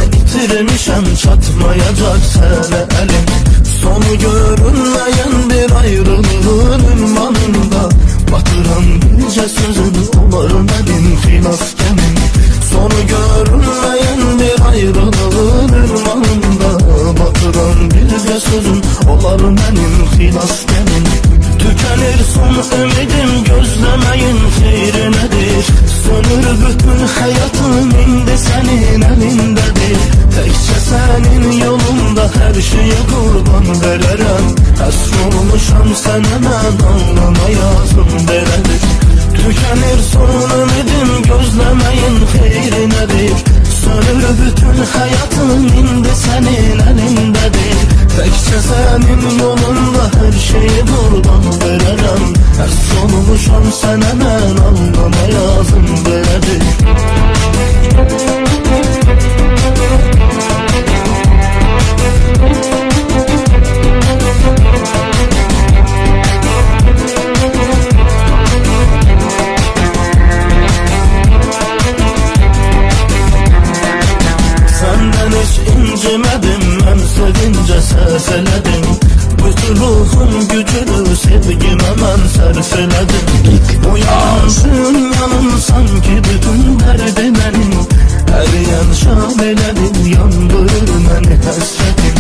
itirmişəm, çatmayacak sənə əlim. Sonu görünmeyen bir ayrılığın ünvanında batıran bircə sözün olar mənim xilas gəmim. Sonu görünmeyen bir ayrılığın ünvanında batıran bircə sözün olar mənim xilas gəmim. Tükenir son ümidim, gözlemeyin xeyri nedir? Sönür bütün hayatım, indi senin elindedir. Tekçe senin yolunda her şeye kurban vererem. Həsr olmuşam sənə mən, alnıma yazım belədir. Tükenir son ümidim, gözlemeyin xeyri nedir? Sönür bütün hayatım, indi senin elindedir. Tekçe senin yolunda her şeyi kurban vererem. Həsr olmuşam sənə mən, alnıma yazım belədir. İncimedim, mən sevince səs elədim. Bütün ruhum gücünü sevgime mən sərf elədim. Uyandın yanım sanki bütün dərdi mənim. Əriyən şam elədim, yandırır məni həsrətim.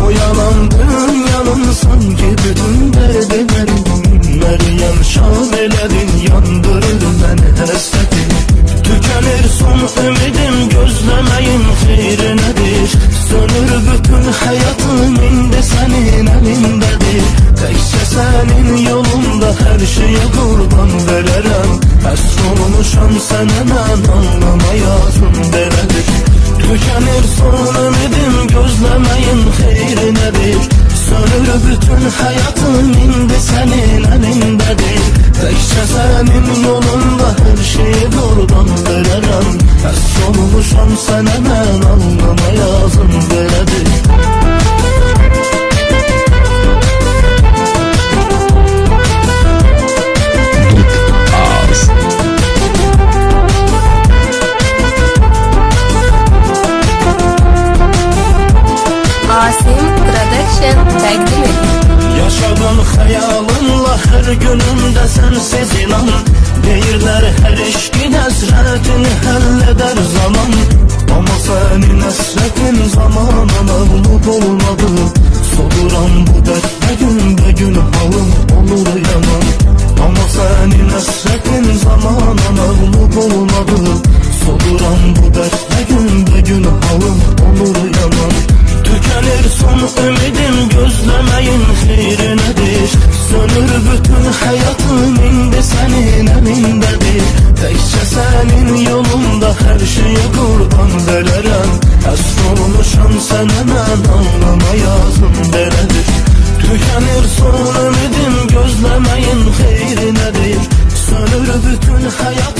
Uyanandın yanım sanki bütün dərdi mənim. Əriyən şam elədim, yandırır məni həsrətim. Tükenir son ümidim, gözlemeyin xeyri nedir? Sönür bütün hayatım, indi senin elindedir. Tekçe senin yolunda her şeye kurban vererem. Həsr olmuşam sənə mən, alnıma yazım belədir. Tükenir son ümidim, gözlemeyin xeyri nedir? Sönür bütün hayatım, indi senin elindedir. Tekçe senin yolunda her şeyi kurban vererem. Həsr olmuşam sənə mən, alnıma yazım belədir. Asim Production təqdim edir. Yaşadım xəyalınla hər günümdə sənsiz inan. Deyirlər hər eşqin həsrətini həll edər zaman. Ama sənin həsrətin zamana məğlub olmadı. Soduram bu dərddə gün halım olur yaman. Ama sənin həsrətin zamana məğlub olmadı. Soduram bu dərddə gün halım olur yaman. Tükenir son ümidim, gözlemeyin xeyri nedir? Sönür bütün hayatım, indi senin elindedir. Tekçe senin yolunda her şeye kurban vererem. Həsr olmuşam sənə mən, alnıma yazım belədir. Tükenir son ümidim, gözlemeyin xeyri nedir? Sönür bütün hayatım.